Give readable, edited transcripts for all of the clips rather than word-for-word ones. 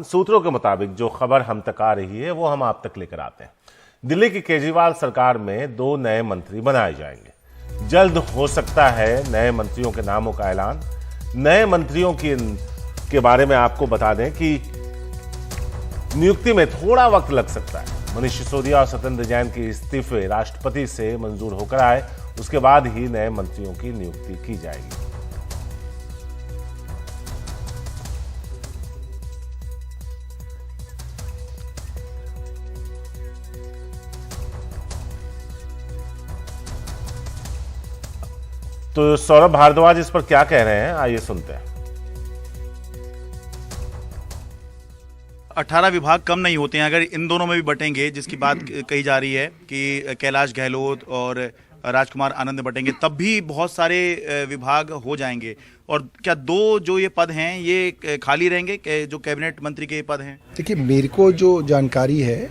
सूत्रों के मुताबिक जो खबर हम तक आ रही है वो हम आप तक लेकर आते हैं। दिल्ली की केजरीवाल सरकार में 2 नए मंत्री बनाए जाएंगे। जल्द हो सकता है नए मंत्रियों के नामों का ऐलान। नए मंत्रियों के बारे में आपको बता दें कि नियुक्ति में थोड़ा वक्त लग सकता है। मनीष सिसोदिया और सत्येंद्र जैन के इस्तीफे राष्ट्रपति से मंजूर होकर आए, उसके बाद ही नए मंत्रियों की नियुक्ति की जाएगी। तो सौरभ भारद्वाज इस पर क्या कह रहे हैं, आइए सुनते हैं। 18 विभाग कम नहीं होते हैं, अगर इन दोनों में भी बटेंगे, जिसकी बात कही जा रही है कि कैलाश गहलोत और राजकुमार आनंद बटेंगे, तब भी बहुत सारे विभाग हो जाएंगे। और क्या 2 जो ये पद हैं ये खाली रहेंगे, जो कैबिनेट मंत्री के पद हैं? देखिए, मेरे को जो जानकारी है,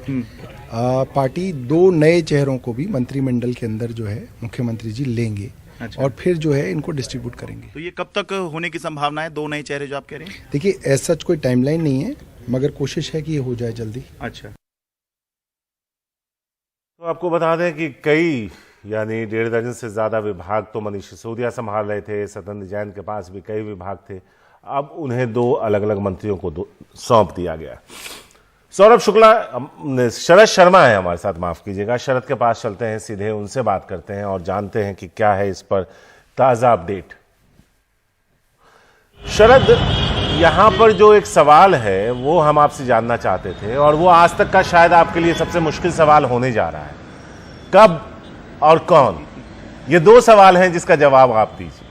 पार्टी 2 नए चेहरों को भी मंत्रिमंडल के अंदर जो है मुख्यमंत्री जी लेंगे। अच्छा। और फिर जो है इनको डिस्ट्रीब्यूट करेंगे। तो ये कब तक होने की संभावना है, 2 नए चेहरे जो आप कह रहे हैं? देखिए, ऐसा कोई टाइमलाइन नहीं है, मगर कोशिश है कि ये हो जाए जल्दी। अच्छा, तो आपको बता दें कि कई यानी 1.5 दर्जन से ज्यादा विभाग तो मनीष सिसोदिया संभाल रहे थे, सत्येंद्र जैन के पास भी कई विभाग थे। अब उन्हें 2 अलग अलग मंत्रियों को सौंप दिया गया। सौरभ शुक्ला, शरद शर्मा है हमारे साथ, माफ कीजिएगा। शरद के पास चलते हैं, सीधे उनसे बात करते हैं और जानते हैं कि क्या है इस पर ताजा अपडेट। शरद, यहां पर जो एक सवाल है वो हम आपसे जानना चाहते थे और वो आज तक का शायद आपके लिए सबसे मुश्किल सवाल होने जा रहा है। कब और कौन? ये 2 सवाल हैं जिसका जवाब आप दीजिए।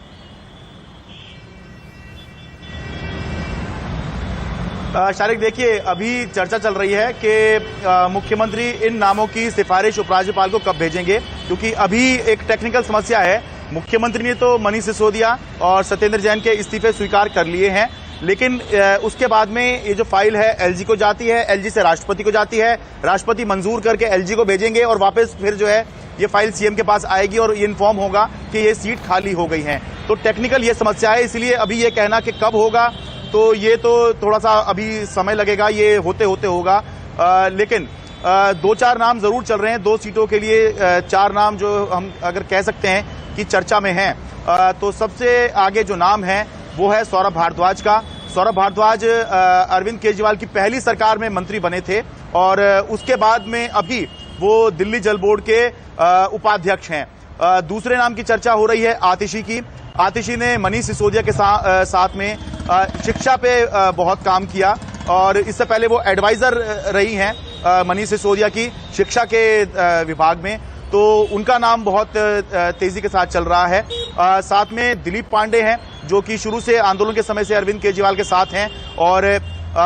शारिक, देखिए, अभी चर्चा चल रही है कि मुख्यमंत्री इन नामों की सिफारिश उपराज्यपाल को कब भेजेंगे, क्योंकि अभी एक टेक्निकल समस्या है। मुख्यमंत्री ने तो मनीष सिसोदिया और सत्येंद्र जैन के इस्तीफे स्वीकार कर लिए हैं, लेकिन उसके बाद में ये जो फाइल है एलजी को जाती है, एलजी से राष्ट्रपति को जाती है, राष्ट्रपति मंजूर करके एलजी को भेजेंगे और वापस फिर जो है ये फाइल सीएम के पास आएगी और ये इन्फॉर्म होगा कि ये सीट खाली हो गई है। तो टेक्निकल ये समस्या है, इसलिए अभी ये कहना कि कब होगा तो ये तो थोड़ा सा अभी समय लगेगा, ये होते होते होगा। लेकिन 2-4 नाम जरूर चल रहे हैं। 2 सीटों के लिए 4 नाम जो हम अगर कह सकते हैं कि चर्चा में हैं। तो सबसे आगे जो नाम है वो है सौरभ भारद्वाज का। सौरभ भारद्वाज अरविंद केजरीवाल की पहली सरकार में मंत्री बने थे और उसके बाद में अभी वो दिल्ली जल बोर्ड के उपाध्यक्ष हैं। दूसरे नाम की चर्चा हो रही है आतिशी की। आतिशी ने मनीष सिसोदिया के साथ में शिक्षा पे बहुत काम किया और इससे पहले वो एडवाइजर रही हैं मनीष सिसोदिया की शिक्षा के विभाग में, तो उनका नाम बहुत तेजी के साथ चल रहा है। साथ में दिलीप पांडे हैं जो कि शुरू से आंदोलन के समय से अरविंद केजरीवाल के साथ हैं और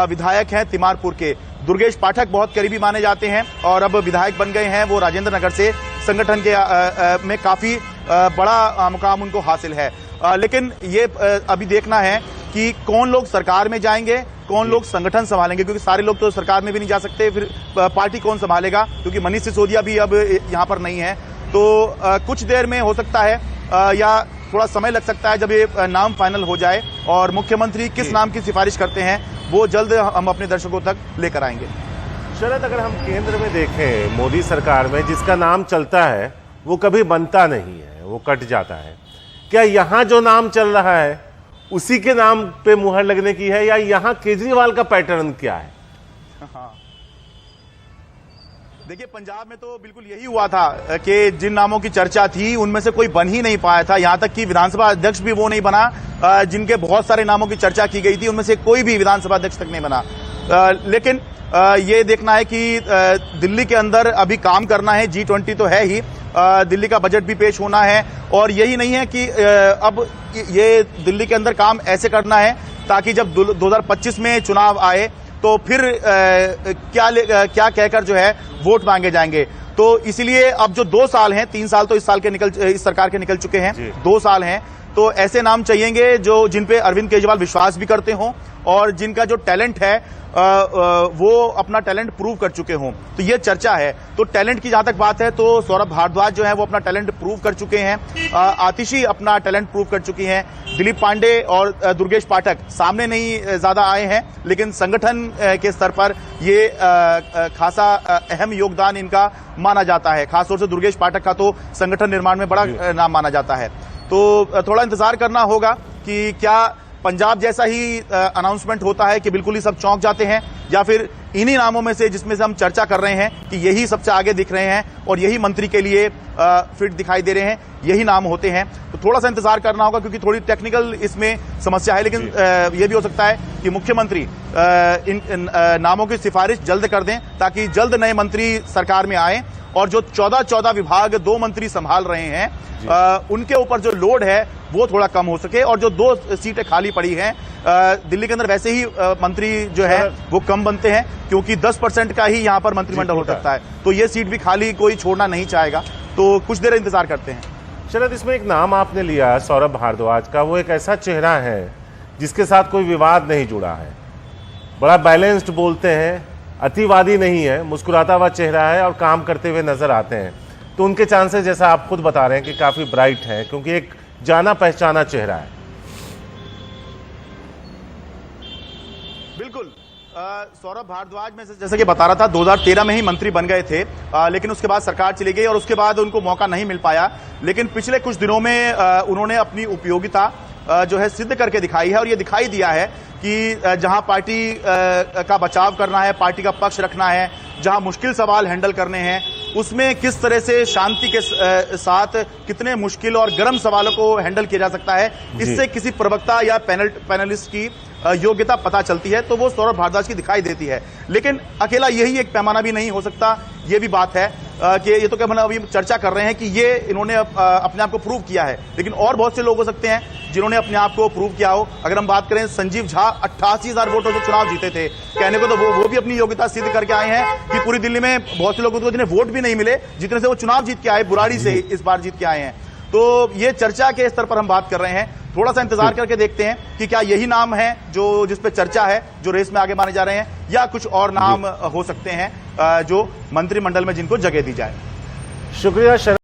विधायक हैं तिमारपुर के। दुर्गेश पाठक बहुत करीबी माने जाते हैं और अब विधायक बन गए हैं। वो राजेंद्र नगर से संगठन के में काफी बड़ा मुकाम उनको हासिल है। लेकिन ये अभी देखना है कि कौन लोग सरकार में जाएंगे, कौन लोग संगठन संभालेंगे, क्योंकि सारे लोग तो सरकार में भी नहीं जा सकते। फिर पार्टी कौन संभालेगा, क्योंकि मनीष सिसोदिया भी अब यहाँ पर नहीं है। तो कुछ देर में हो सकता है या थोड़ा समय लग सकता है जब ये नाम फाइनल हो जाए और मुख्यमंत्री किस नाम की सिफारिश करते हैं वो जल्द हम अपने दर्शकों तक लेकर आएंगे। शरद, अगर हम केंद्र में देखें, मोदी सरकार में जिसका नाम चलता है वो कभी बनता नहीं है, वो कट जाता है। क्या यहाँ जो नाम चल रहा है उसी के नाम पे मुहर लगने की है या यहाँ केजरीवाल का पैटर्न क्या है? हाँ, देखिए, पंजाब में तो बिल्कुल यही हुआ था कि जिन नामों की चर्चा थी उनमें से कोई बन ही नहीं पाया था। यहां तक कि विधानसभा अध्यक्ष भी वो नहीं बना जिनके बहुत सारे नामों की चर्चा की गई थी, उनमें से कोई भी विधानसभा अध्यक्ष तक नहीं बना। लेकिन ये देखना है कि दिल्ली के अंदर अभी काम करना है। G20 तो है ही, दिल्ली का बजट भी पेश होना है और यही नहीं है कि अब ये दिल्ली के अंदर काम ऐसे करना है ताकि जब 2025 में चुनाव आए तो फिर क्या कहकर जो है वोट मांगे जाएंगे। तो इसीलिए अब जो 2 साल हैं, 3 साल तो इस सरकार के निकल चुके हैं, 2 साल हैं, तो ऐसे नाम चाहिएंगे जो जिन पे अरविंद केजरीवाल विश्वास भी करते हों और जिनका जो टैलेंट है वो अपना टैलेंट प्रूव कर चुके हों। तो ये चर्चा है। तो टैलेंट की जहां तक बात है तो सौरभ भारद्वाज जो है वो अपना टैलेंट प्रूव कर चुके हैं, आतिशी अपना टैलेंट प्रूव कर चुकी हैं, दिलीप पांडे और दुर्गेश पाठक सामने नहीं ज्यादा आए हैं, लेकिन संगठन के स्तर पर ये खासा अहम योगदान इनका माना जाता है। खासतौर से दुर्गेश पाठक का तो संगठन निर्माण में बड़ा नाम माना जाता है। तो थोड़ा इंतजार करना होगा कि क्या पंजाब जैसा ही अनाउंसमेंट होता है कि बिल्कुल ही सब चौंक जाते हैं, या फिर इन्हीं नामों में से जिसमें से हम चर्चा कर रहे हैं कि यही सबसे आगे दिख रहे हैं और यही मंत्री के लिए फिट दिखाई दे रहे हैं, यही नाम होते हैं। तो थोड़ा सा इंतजार करना होगा क्योंकि थोड़ी टेक्निकल इसमें समस्या है, लेकिन यह भी हो सकता है कि मुख्यमंत्री इन नामों की सिफारिश जल्द कर दें ताकि जल्द नए मंत्री सरकार में आए और जो 14 विभाग 2 मंत्री संभाल रहे हैं उनके ऊपर जो लोड है वो थोड़ा कम हो सके, और जो 2 सीटें खाली पड़ी हैं दिल्ली के अंदर वैसे ही मंत्री जो है वो कम बनते हैं क्योंकि 10% का ही यहां पर मंत्रिमंडल हो सकता है, तो ये सीट भी खाली कोई छोड़ना नहीं चाहेगा। तो कुछ देर इंतजार करते हैं। शरद, इसमें एक नाम आपने लिया सौरभ भारद्वाज का, वो एक ऐसा चेहरा है जिसके साथ कोई विवाद नहीं जुड़ा है, बड़ा बैलेंस्ड बोलते हैं, अतिवादी नहीं है, मुस्कुराता हुआ चेहरा है और काम करते हुए नजर आते हैं। तो उनके चांसेस जैसा आप खुद बता रहे हैं कि काफी ब्राइट है क्योंकि एक जाना पहचाना चेहरा है। बिल्कुल सौरभ भारद्वाज में से जैसे कि बता रहा था 2013 में ही मंत्री बन गए थे, लेकिन उसके बाद सरकार चली गई और उसके बाद उनको मौका नहीं मिल पाया। लेकिन पिछले कुछ दिनों में उन्होंने अपनी उपयोगिता जो है सिद्ध करके दिखाई है और ये दिखाई दिया है कि जहां पार्टी का बचाव करना है, पार्टी का पक्ष रखना है, जहां मुश्किल सवाल हैंडल करने हैं, उसमें किस तरह से शांति के साथ कितने मुश्किल और गर्म सवालों को हैंडल किया जा सकता है, इससे किसी प्रवक्ता या पैनलिस्ट की योग्यता पता चलती है। तो वो सौरभ भारद्वाज की दिखाई देती है। लेकिन अकेला यही एक पैमाना भी नहीं हो सकता, ये भी बात है कि ये तो क्या मतलब अभी चर्चा कर रहे हैं कि ये इन्होंने अपने आप को प्रूव किया है, लेकिन और बहुत से लोग हो सकते हैं जिन्होंने अपने आप को प्रूव किया हो। अगर हम बात करें संजीव झा 88,000 वोटों से चुनाव जीते थे, कहने को तो वो भी अपनी योग्यता सिद्ध करके आए हैं कि पूरी दिल्ली में बहुत से लोगों को जिन्हें वोट भी नहीं मिले, जितने से वो चुनाव जीत के आए, बुराड़ी से इस बार जीत के आए हैं। तो ये चर्चा के स्तर पर हम बात कर रहे हैं। थोड़ा सा इंतजार करके देखते हैं कि क्या यही नाम है जो जिस पे चर्चा है, जो रेस में आगे माने जा रहे हैं, या कुछ और नाम हो सकते हैं जो मंत्रिमंडल में जिनको जगह दी जाए। शुक्रिया शरद।